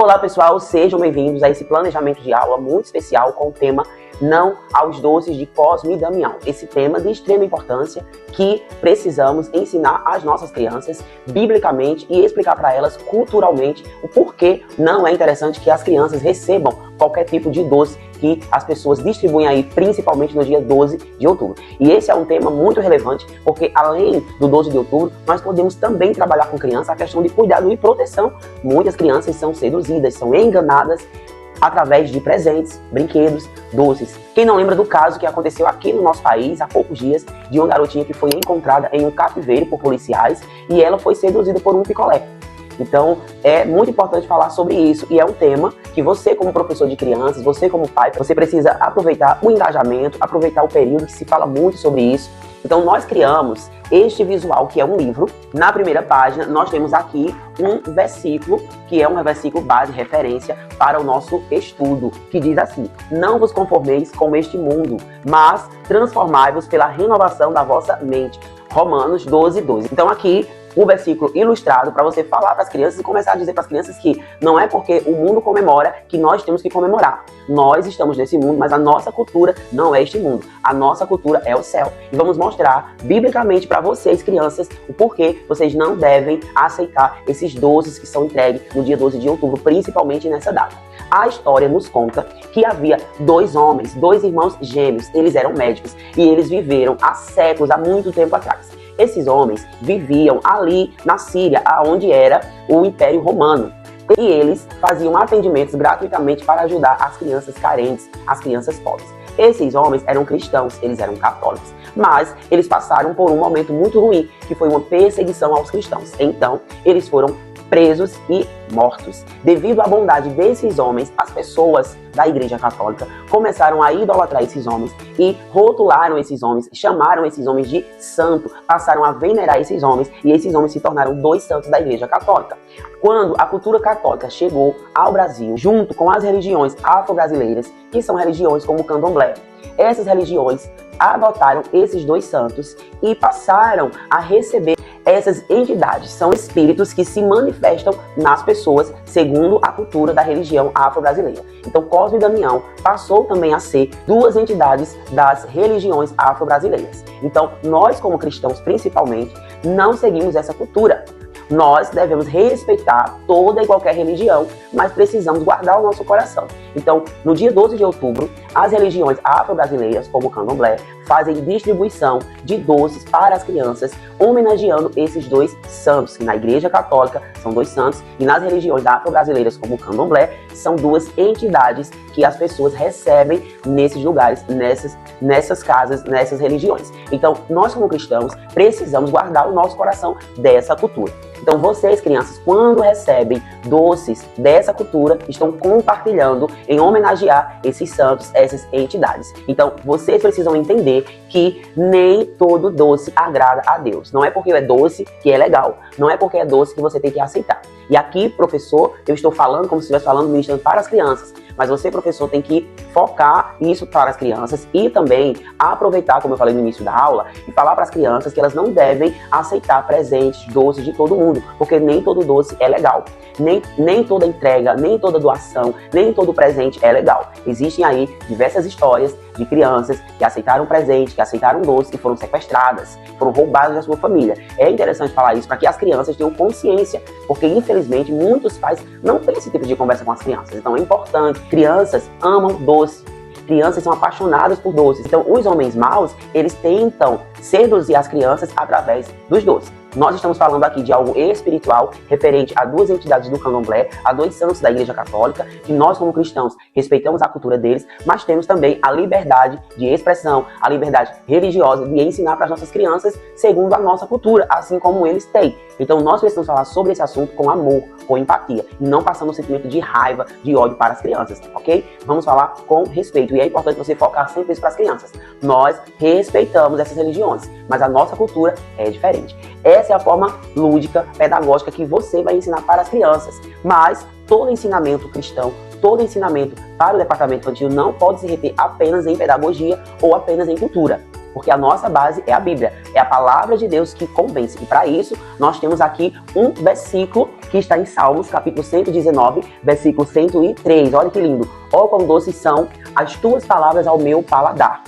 Olá pessoal, sejam bem-vindos a esse planejamento de aula muito especial com o tema Não aos Doces de Cosme e Damião. Esse tema de extrema importância que precisamos ensinar às nossas crianças biblicamente e explicar para elas culturalmente o porquê não é interessante que as crianças recebam qualquer tipo de doce que as pessoas distribuem aí, principalmente no dia 12 de outubro. E esse é um tema muito relevante, porque além do 12 de outubro, nós podemos também trabalhar com criança a questão de cuidado e proteção. Muitas crianças são seduzidas, são enganadas através de presentes, brinquedos, doces. Quem não lembra do caso que aconteceu aqui no nosso país há poucos dias, de uma garotinha que foi encontrada em um cativeiro por policiais e ela foi seduzida por um picolé. Então, é muito importante falar sobre isso e é um tema que você, como professor de crianças, você como pai, você precisa aproveitar o engajamento, aproveitar o período que se fala muito sobre isso. Então, nós criamos este visual, que é um livro. Na primeira página, nós temos aqui um versículo, que é um versículo base, referência para o nosso estudo, que diz assim: não vos conformeis com este mundo, mas transformai-vos pela renovação da vossa mente. Romanos 12, 12. Então, aqui, o versículo ilustrado para você falar para as crianças e começar a dizer para as crianças que não é porque o mundo comemora que nós temos que comemorar. Nós estamos nesse mundo, mas a nossa cultura não é este mundo. A nossa cultura é o céu. E vamos mostrar biblicamente para vocês, crianças, o porquê vocês não devem aceitar esses doces que são entregues no dia 12 de outubro, principalmente nessa data. A história nos conta que havia dois homens, dois irmãos gêmeos. Eles eram médicos e eles viveram há séculos, há muito tempo atrás. Esses homens viviam ali na Síria, onde era o Império Romano. E eles faziam atendimentos gratuitamente para ajudar as crianças carentes, as crianças pobres. Esses homens eram cristãos, eles eram católicos, mas eles passaram por um momento muito ruim, que foi uma perseguição aos cristãos. Então, eles foram presos e mortos. Devido à bondade desses homens, as pessoas da Igreja Católica começaram a idolatrar esses homens e rotularam esses homens, chamaram esses homens de santo, passaram a venerar esses homens e esses homens se tornaram dois santos da Igreja Católica. Quando a cultura católica chegou ao Brasil, junto com as religiões afro-brasileiras, que são religiões como o candomblé, essas religiões adotaram esses dois santos e passaram a receber essas entidades. São espíritos que se manifestam nas pessoas segundo a cultura da religião afro-brasileira. Então, Cosme e Damião passou também a ser duas entidades das religiões afro-brasileiras. Então, nós como cristãos, principalmente, não seguimos essa cultura. Nós devemos respeitar toda e qualquer religião, mas precisamos guardar o nosso coração. Então, no dia 12 de outubro, as religiões afro-brasileiras, como o candomblé, fazem distribuição de doces para as crianças, homenageando esses dois santos, que na Igreja Católica são dois santos, e nas religiões afro-brasileiras, como o candomblé, são duas entidades que as pessoas recebem nesses lugares, nessas casas, nessas religiões. Então, nós como cristãos, precisamos guardar o nosso coração dessa cultura. Então, vocês, crianças, quando recebem doces dessa cultura, estão compartilhando em homenagear esses santos, essas entidades. Então, vocês precisam entender que nem todo doce agrada a Deus. Não é porque é doce que é legal. Não é porque é doce que você tem que aceitar. E aqui, professor, eu estou falando como se estivesse falando, ministrando para as crianças. Mas você, professor, tem que focar isso para as crianças e também aproveitar, como eu falei no início da aula, e falar para as crianças que elas não devem aceitar presentes, doces de todo mundo, porque nem todo doce é legal. Nem toda entrega, nem toda doação, nem todo presente é legal. Existem aí diversas histórias de crianças que aceitaram presente, que aceitaram doce e foram sequestradas, foram roubadas da sua família. É interessante falar isso para que as crianças tenham consciência, porque infelizmente muitos pais não têm esse tipo de conversa com as crianças. Então é importante. Crianças amam doce. Crianças são apaixonadas por doces. Então, os homens maus, eles tentam seduzir as crianças através dos doces. Nós estamos falando aqui de algo espiritual, referente a duas entidades do candomblé, a dois santos da Igreja Católica, que nós, como cristãos, respeitamos a cultura deles, mas temos também a liberdade de expressão, a liberdade religiosa de ensinar para as nossas crianças segundo a nossa cultura, assim como eles têm. Então, nós precisamos falar sobre esse assunto com amor, com empatia, e não passando um sentimento de raiva, de ódio para as crianças, ok? Vamos falar com respeito, e é importante você focar sempre isso para as crianças. Nós respeitamos essas religiões, mas a nossa cultura é diferente. Essa é a forma lúdica, pedagógica que você vai ensinar para as crianças. Mas todo ensinamento cristão, todo ensinamento para o departamento infantil não pode se reter apenas em pedagogia ou apenas em cultura. porque a nossa base é a Bíblia, é a palavra de Deus que convence. E para isso, nós temos aqui um versículo que está em Salmos, capítulo 119, versículo 103. Olha que lindo. Ó, quão doces são as tuas palavras ao meu paladar,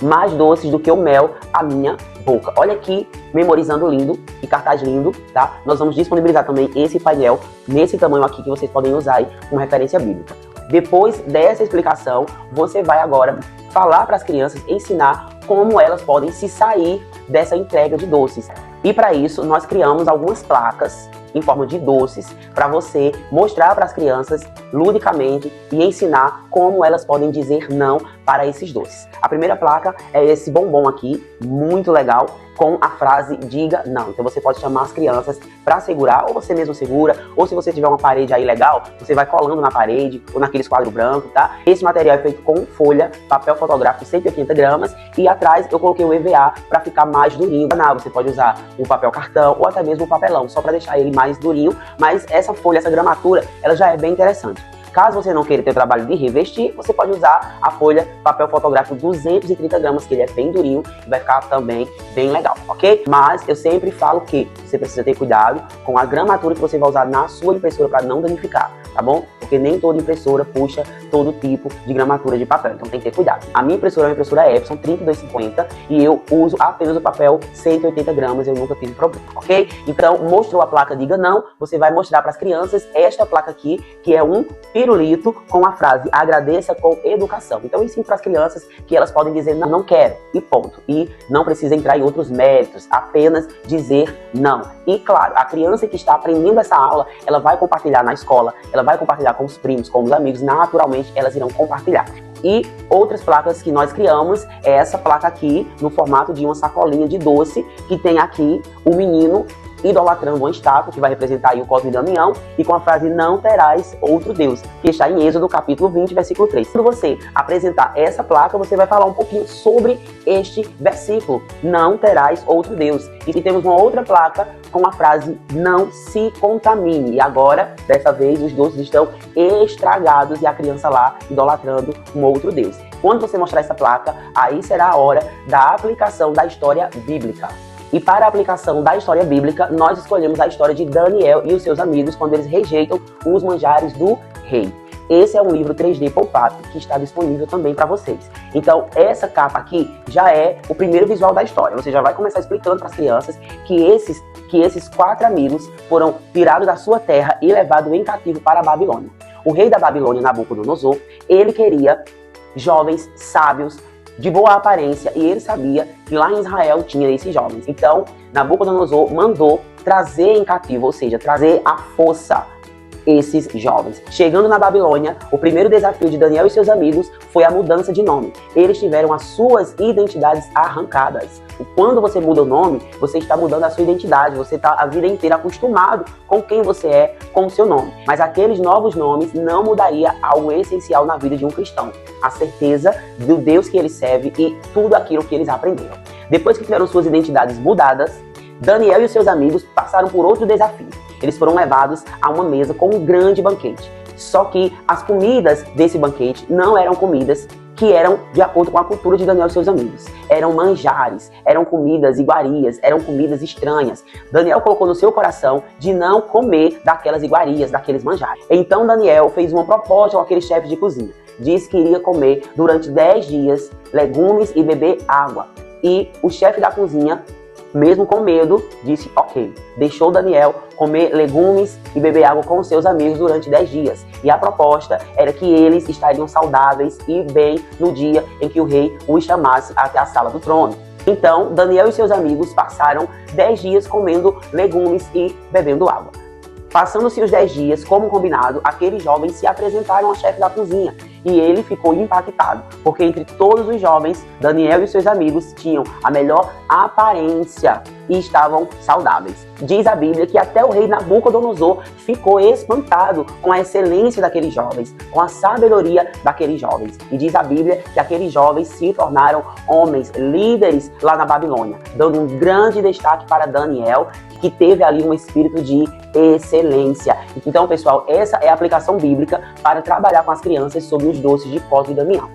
mais doces do que o mel à minha boca. Olha aqui, memorizando lindo e cartaz lindo, tá? Nós vamos disponibilizar também esse painel nesse tamanho aqui que vocês podem usar aí como referência bíblica. Depois dessa explicação, você vai agora falar para as crianças, ensinar como elas podem se sair dessa entrega de doces. E para isso, nós criamos algumas placas em forma de doces para você mostrar para as crianças ludicamente e ensinar como elas podem dizer não para esses doces. A primeira placa é esse bombom aqui, muito legal, com a frase diga não. Então você pode chamar as crianças para segurar, ou você mesmo segura, ou se você tiver uma parede aí legal, você vai colando na parede ou naqueles quadros brancos, tá? Esse material é feito com folha, papel fotográfico 180 gramas e atrás eu coloquei o EVA para ficar mais durinho. Você pode usar um papel cartão ou até mesmo um papelão, só para deixar ele mais durinho, mas essa folha, essa gramatura, ela já é bem interessante. Caso você não queira ter o trabalho de revestir, você pode usar a folha papel fotográfico 230 gramas, que ele é bem durinho e vai ficar também bem legal, ok? Mas eu sempre falo que você precisa ter cuidado com a gramatura que você vai usar na sua impressora para não danificar, tá bom? Porque nem toda impressora puxa todo tipo de gramatura de papel, então tem que ter cuidado. A minha impressora é uma impressora Epson 3250 e eu uso apenas o papel 180 gramas, eu nunca tive problema, ok? Então, mostrou a placa diga não, você vai mostrar para as crianças esta placa aqui, que é um pirulito com a frase agradeça com educação. Então, eu ensino para as crianças que elas podem dizer não, não quero e ponto. E não precisa entrar em outros méritos, apenas dizer não. E claro, a criança que está aprendendo essa aula, ela vai compartilhar na escola, ela vai compartilhar com os primos, com os amigos, naturalmente elas irão compartilhar. E outras placas que nós criamos é essa placa aqui, no formato de uma sacolinha de doce, que tem aqui o menino idolatrando uma estátua, que vai representar aí o Cosme e Damião, e com a frase não terás outro Deus, que está em Êxodo capítulo 20, versículo 3. Quando você apresentar essa placa, você vai falar um pouquinho sobre este versículo, não terás outro Deus. E temos uma outra placa com a frase não se contamine. E agora, dessa vez, os doces estão estragados e a criança lá idolatrando um outro Deus. Quando você mostrar essa placa, aí será a hora da aplicação da história bíblica. E para a aplicação da história bíblica, nós escolhemos a história de Daniel e os seus amigos quando eles rejeitam os manjares do rei. Esse é um livro 3D pop-up que está disponível também para vocês. Então, essa capa aqui já é o primeiro visual da história. Você já vai começar explicando para as crianças que esses 4 amigos foram tirados da sua terra e levados em cativo para a Babilônia. O rei da Babilônia, Nabucodonosor, ele queria jovens sábios, de boa aparência, e ele sabia que lá em Israel tinha esses jovens. Então, Nabucodonosor mandou trazer em cativo, ou seja, trazer à força esses jovens. Chegando na Babilônia, o primeiro desafio de Daniel e seus amigos foi a mudança de nome. Eles tiveram as suas identidades arrancadas. Quando você muda o nome, você está mudando a sua identidade, você está a vida inteira acostumado com quem você é, com o seu nome. Mas aqueles novos nomes não mudaria algo essencial na vida de um cristão: a certeza do Deus que ele serve e tudo aquilo que eles aprenderam. Depois que tiveram suas identidades mudadas, Daniel e os seus amigos passaram por outro desafio. Eles foram levados a uma mesa com um grande banquete. Só que as comidas desse banquete não eram comidas que eram de acordo com a cultura de Daniel e seus amigos. Eram manjares, eram comidas iguarias, eram comidas estranhas. Daniel colocou no seu coração de não comer daquelas iguarias, daqueles manjares. Então Daniel fez uma proposta com aquele chefe de cozinha. Disse que iria comer durante 10 dias legumes e beber água. E o chefe da cozinha, mesmo com medo, disse ok. Deixou Daniel comer legumes e beber água com seus amigos durante 10 dias. E a proposta era que eles estariam saudáveis e bem no dia em que o rei os chamasse até a sala do trono. Então, Daniel e seus amigos passaram 10 dias comendo legumes e bebendo água. Passando-se os 10 dias, como combinado, aqueles jovens se apresentaram ao chefe da cozinha e ele ficou impactado, porque entre todos os jovens, Daniel e seus amigos tinham a melhor aparência e estavam saudáveis. Diz a Bíblia que até o rei Nabucodonosor ficou espantado com a excelência daqueles jovens, com a sabedoria daqueles jovens. E diz a Bíblia que aqueles jovens se tornaram homens, líderes lá na Babilônia, dando um grande destaque para Daniel, que teve ali um espírito de excelência. Então, pessoal, essa é a aplicação bíblica para trabalhar com as crianças sobre os doces de Cosme e Damião.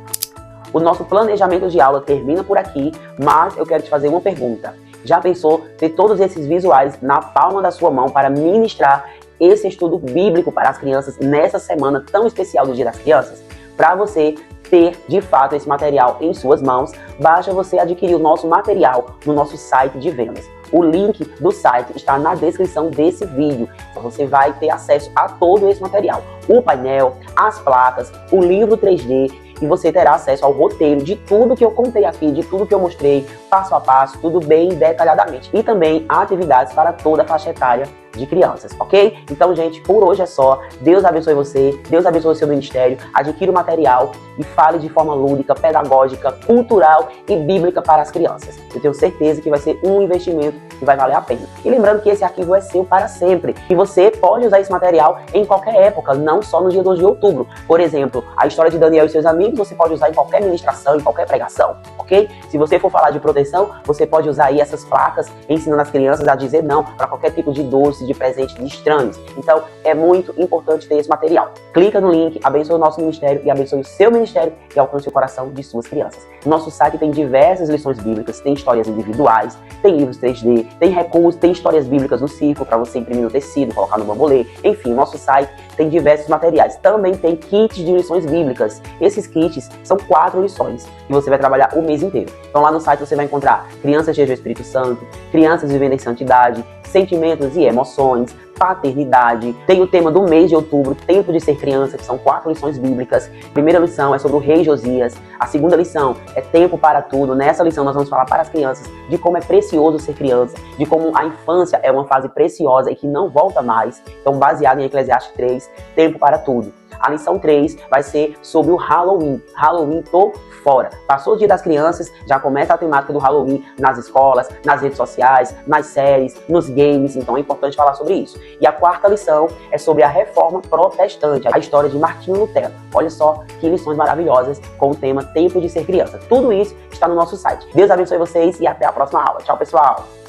O nosso planejamento de aula termina por aqui, mas eu quero te fazer uma pergunta. Já pensou ter todos esses visuais na palma da sua mão para ministrar esse estudo bíblico para as crianças nessa semana tão especial do Dia das Crianças? Para você ter, de fato, esse material em suas mãos, basta você adquirir o nosso material no nosso site de vendas. O link do site está na descrição desse vídeo. Você vai ter acesso a todo esse material. O painel, as placas, o livro 3D, e você terá acesso ao roteiro de tudo que eu contei aqui, de tudo que eu mostrei, passo a passo, tudo bem detalhadamente. E também atividades para toda a faixa etária de crianças, ok? Então, gente, por hoje é só. Deus abençoe você, Deus abençoe o seu ministério, adquira o material e fale de forma lúdica, pedagógica, cultural e bíblica para as crianças. Eu tenho certeza que vai ser um investimento que vai valer a pena. E lembrando que esse arquivo é seu para sempre. E você pode usar esse material em qualquer época, não só no dia 2 de outubro. Por exemplo, a história de Daniel e seus amigos, você pode usar em qualquer ministração, em qualquer pregação, ok? Se você for falar de proteção, você pode usar aí essas placas ensinando as crianças a dizer não para qualquer tipo de doce, de presente de estranhos. Então, é muito importante ter esse material. Clica no link, abençoe o nosso ministério e abençoe o seu ministério e alcance o coração de suas crianças. Nosso site tem diversas lições bíblicas, tem histórias individuais, tem livros 3D, tem recursos, tem histórias bíblicas no círculo para você imprimir no tecido, colocar no bambolê. Enfim, nosso site tem diversos materiais. Também tem kits de lições bíblicas. Esses kits são 4 lições que você vai trabalhar o mês inteiro. Então lá no site você vai encontrar crianças cheias do Espírito Santo, crianças vivendo em santidade, sentimentos e emoções, paternidade. Tem o tema do mês de outubro, tempo de ser criança, que são 4 lições bíblicas. A primeira lição é sobre o rei Josias. A segunda lição é tempo para tudo. Nessa lição nós vamos falar para as crianças de como é precioso ser criança, de como a infância é uma fase preciosa e que não volta mais. Então, baseado em Eclesiastes 3, tempo para tudo. A lição 3 vai ser sobre o Halloween. Halloween, tô fora. Passou o Dia das Crianças, já começa a temática do Halloween nas escolas, nas redes sociais, nas séries, nos games. Então é importante falar sobre isso. E a 4ª lição é sobre a Reforma Protestante, a história de Martinho Lutero. Olha só que lições maravilhosas com o tema Tempo de Ser Criança. Tudo isso está no nosso site. Deus abençoe vocês e até a próxima aula. Tchau, pessoal!